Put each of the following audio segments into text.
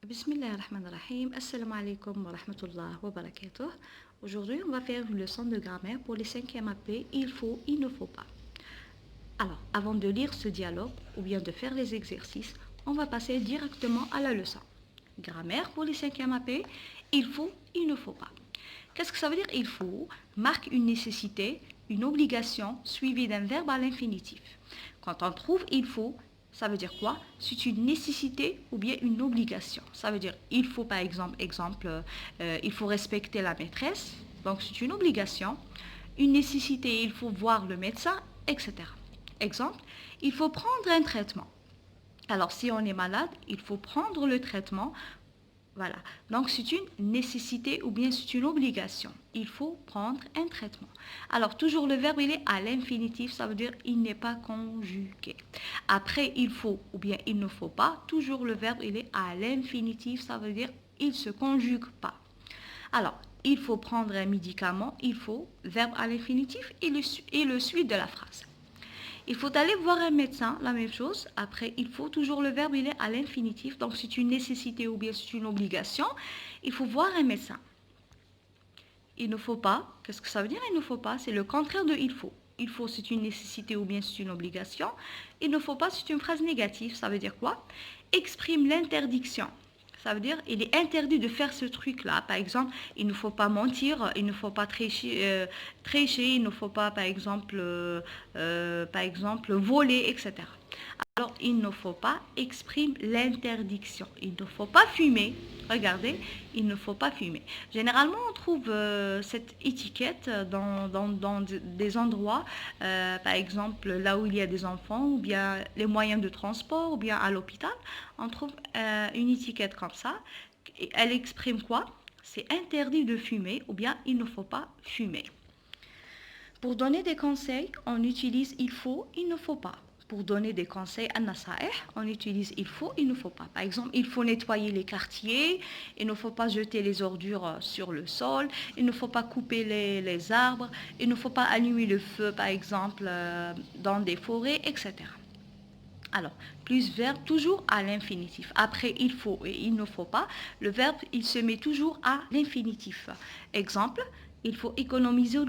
Bismillahirrahmanirrahim. Assalamu alaikum wa rahmatullah wa barakatuh. Aujourd'hui, on va faire une leçon de grammaire pour les 5e AP. Il faut, il ne faut pas. Alors, avant de lire ce dialogue ou bien de faire les exercices, on va passer directement à la leçon. Grammaire pour les 5e AP. Il faut, il ne faut pas. Qu'est-ce que ça veut dire il faut? Marque une nécessité, une obligation suivie d'un verbe à l'infinitif. Quand on trouve il faut, ça veut dire quoi? C'est une nécessité ou bien une obligation. Ça veut dire il faut par exemple, il faut respecter la maîtresse. Donc c'est une obligation. Une nécessité, il faut voir le médecin, etc. Exemple, il faut prendre un traitement. Alors si on est malade, il faut prendre le traitement. Voilà, donc c'est une nécessité ou bien c'est une obligation. Il faut prendre un traitement. Alors toujours le verbe il est à l'infinitif, ça veut dire il n'est pas conjugué. Après il faut ou bien il ne faut pas, toujours le verbe il est à l'infinitif, ça veut dire il ne se conjugue pas. Alors il faut prendre un médicament, il faut, verbe à l'infinitif et le suite de la phrase. Il faut aller voir un médecin, la même chose. Après, il faut toujours le verbe, il est à l'infinitif. Donc, c'est une nécessité ou bien c'est une obligation. Il faut voir un médecin. Il ne faut pas. Qu'est-ce que ça veut dire il ne faut pas? C'est le contraire de il faut. Il faut, c'est une nécessité ou bien c'est une obligation. Il ne faut pas, c'est une phrase négative. Ça veut dire quoi? Exprime l'interdiction. Ça veut dire il est interdit de faire ce truc-là. Par exemple, il ne faut pas mentir, il ne faut pas tricher, il ne faut pas, par exemple, voler, etc. Alors, il ne faut pas exprime l'interdiction. Il ne faut pas fumer. Regardez, il ne faut pas fumer. Généralement, on trouve cette étiquette dans des endroits, par exemple là où il y a des enfants, ou bien les moyens de transport, ou bien à l'hôpital. On trouve une étiquette comme ça. Et elle exprime quoi? C'est interdit de fumer, ou bien il ne faut pas fumer. Pour donner des conseils, on utilise il faut, il ne faut pas. Pour donner des conseils à Nasaih, on utilise il faut, il ne faut pas. Par exemple, il faut nettoyer les quartiers, il ne faut pas jeter les ordures sur le sol, il ne faut pas couper les arbres, il ne faut pas allumer le feu, par exemple, dans des forêts, etc. Alors, plus verbe toujours à l'infinitif. Après il faut et il ne faut pas, le verbe il se met toujours à l'infinitif. Exemple, il faut économiser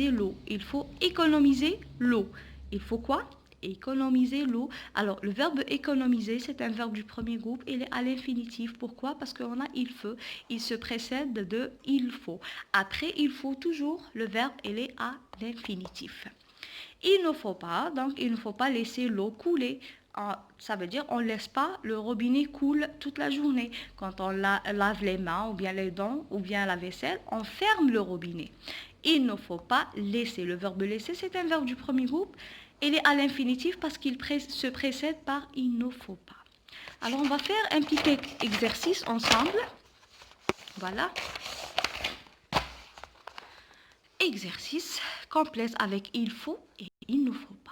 l'eau. Il faut économiser l'eau. Il faut quoi? Économiser l'eau. Alors, le verbe économiser, c'est un verbe du premier groupe. Il est à l'infinitif. Pourquoi? Parce qu'on a il faut. Il se précède de il faut. Après, il faut toujours, le verbe, il est à l'infinitif. Il ne faut pas, donc il ne faut pas laisser l'eau couler. Ça veut dire on ne laisse pas le robinet couler toute la journée. Quand on lave les mains ou bien les dents ou bien la vaisselle, on ferme le robinet. Il ne faut pas laisser. Le verbe laisser, c'est un verbe du premier groupe. Il est à l'infinitif parce qu'il se précède par il ne faut pas. Alors on va faire un petit exercice ensemble. Voilà. Exercice complexe avec il faut et il ne faut pas.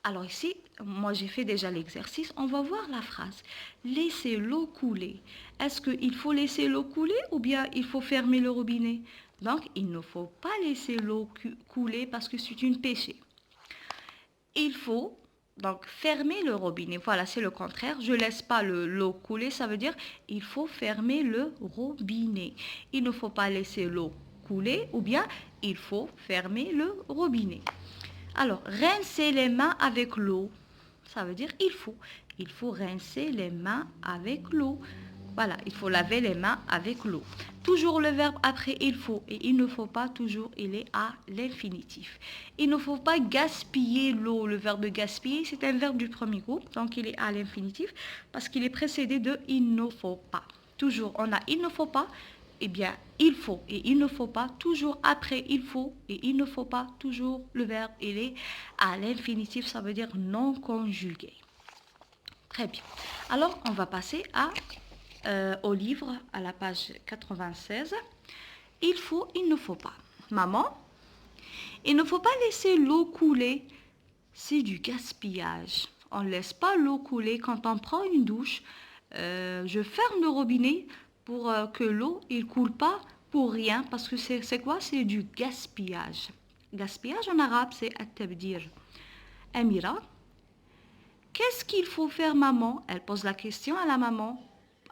Alors ici, moi j'ai fait déjà l'exercice, on va voir la phrase. Laissez l'eau couler. Est-ce qu'il faut laisser l'eau couler ou bien il faut fermer le robinet? Donc il ne faut pas laisser l'eau couler parce que c'est une péché. Il faut donc fermer le robinet. Voilà, c'est le contraire. Je ne laisse pas l'eau couler, ça veut dire il faut fermer le robinet. Il ne faut pas laisser l'eau couler ou bien il faut fermer le robinet. Alors, rincer les mains avec l'eau, ça veut dire il faut rincer les mains avec l'eau. Voilà, il faut laver les mains avec l'eau. Toujours le verbe après il faut et il ne faut pas, toujours il est à l'infinitif. Il ne faut pas gaspiller l'eau. Le verbe gaspiller, c'est un verbe du premier groupe, donc il est à l'infinitif parce qu'il est précédé de il ne faut pas. Toujours on a il ne faut pas, eh bien il faut et il ne faut pas, toujours après il faut et il ne faut pas, toujours le verbe il est à l'infinitif, ça veut dire non conjugué. Très bien. Alors on va passer au livre, à la page 96. Il faut, il ne faut pas. Maman, il ne faut pas laisser l'eau couler. C'est du gaspillage. On ne laisse pas l'eau couler quand on prend une douche. Je ferme le robinet pour que l'eau ne coule pas pour rien. Parce que c'est quoi? C'est du gaspillage. Gaspillage en arabe, c'est at-tabdir. Amira, qu'est-ce qu'il faut faire, maman? Elle pose la question à la maman.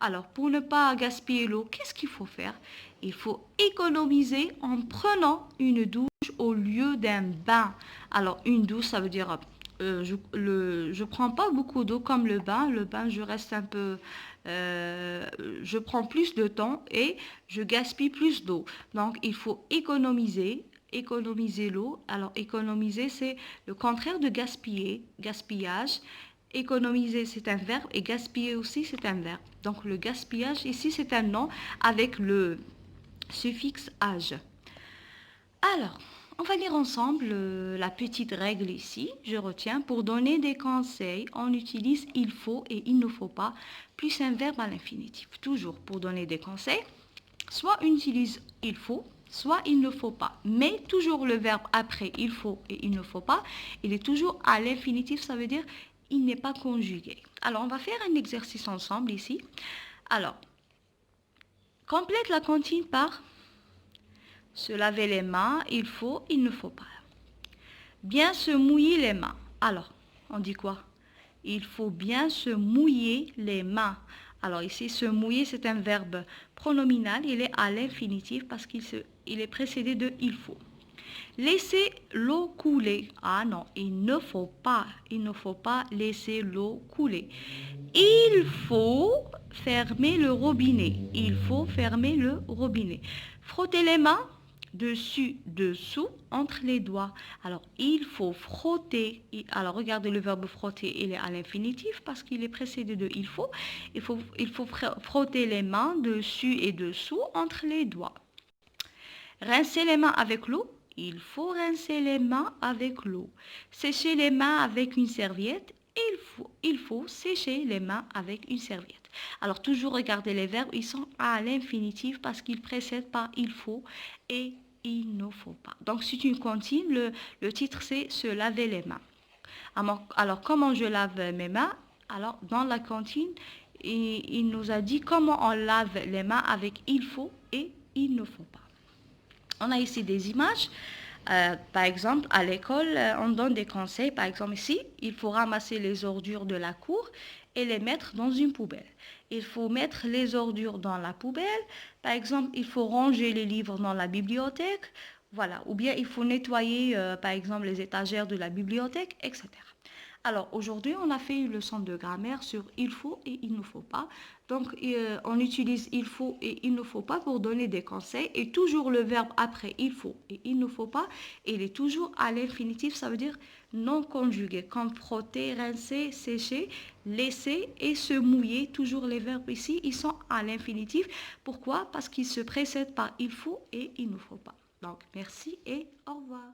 Alors, pour ne pas gaspiller l'eau, qu'est-ce qu'il faut faire? Il faut économiser en prenant une douche au lieu d'un bain. Alors, une douche, ça veut dire, je prends pas beaucoup d'eau comme le bain. Le bain, je reste un peu, je prends plus de temps et je gaspille plus d'eau. Donc, il faut économiser l'eau. Alors, économiser, c'est le contraire de gaspiller, gaspillage. Économiser, c'est un verbe et gaspiller aussi, c'est un verbe. Donc, le gaspillage, ici, c'est un nom avec le suffixe age. Alors, on va lire ensemble la petite règle ici. Je retiens, pour donner des conseils, on utilise il faut et il ne faut pas, plus un verbe à l'infinitif. Toujours pour donner des conseils, soit on utilise il faut, soit il ne faut pas. Mais toujours le verbe après il faut et il ne faut pas, il est toujours à l'infinitif, ça veut dire il n'est pas conjugué. Alors, on va faire un exercice ensemble ici. Alors, complète la comptine par se laver les mains, il faut, il ne faut pas. Bien se mouiller les mains. Alors, on dit quoi? Il faut bien se mouiller les mains. Alors ici, se mouiller, c'est un verbe pronominal. Il est à l'infinitif parce qu'il est précédé de il faut. Laisser l'eau couler. Ah non, il ne faut pas laisser l'eau couler. Il faut fermer le robinet. Il faut fermer le robinet. Frotter les mains dessus, dessous, entre les doigts. Alors, il faut frotter. Alors, regardez le verbe frotter, il est à l'infinitif parce qu'il est précédé de il faut. Il faut frotter les mains dessus et dessous, entre les doigts. Rincer les mains avec l'eau. Il faut rincer les mains avec l'eau. Sécher les mains avec une serviette. Il faut sécher les mains avec une serviette. Alors, toujours regarder les verbes, ils sont à l'infinitif parce qu'ils précèdent par il faut et il ne faut pas. Donc, si tu continues, le titre c'est se laver les mains. Alors, comment je lave mes mains? Alors, dans la cantine, il nous a dit comment on lave les mains avec il faut et il ne faut pas. On a ici des images. Par exemple, à l'école, on donne des conseils. Par exemple, ici, il faut ramasser les ordures de la cour et les mettre dans une poubelle. Il faut mettre les ordures dans la poubelle. Par exemple, il faut ranger les livres dans la bibliothèque. Voilà. Ou bien, il faut nettoyer, par exemple, les étagères de la bibliothèque, etc. Alors, aujourd'hui, on a fait une leçon de grammaire sur il faut et il ne faut pas. Donc, on utilise il faut et il ne faut pas pour donner des conseils. Et toujours le verbe après il faut et il ne faut pas, il est toujours à l'infinitif, ça veut dire non conjugué. Comme frotter, rincer, sécher, laisser et se mouiller. Toujours les verbes ici, ils sont à l'infinitif. Pourquoi? Parce qu'ils se précèdent par il faut et il ne faut pas. Donc, merci et au revoir.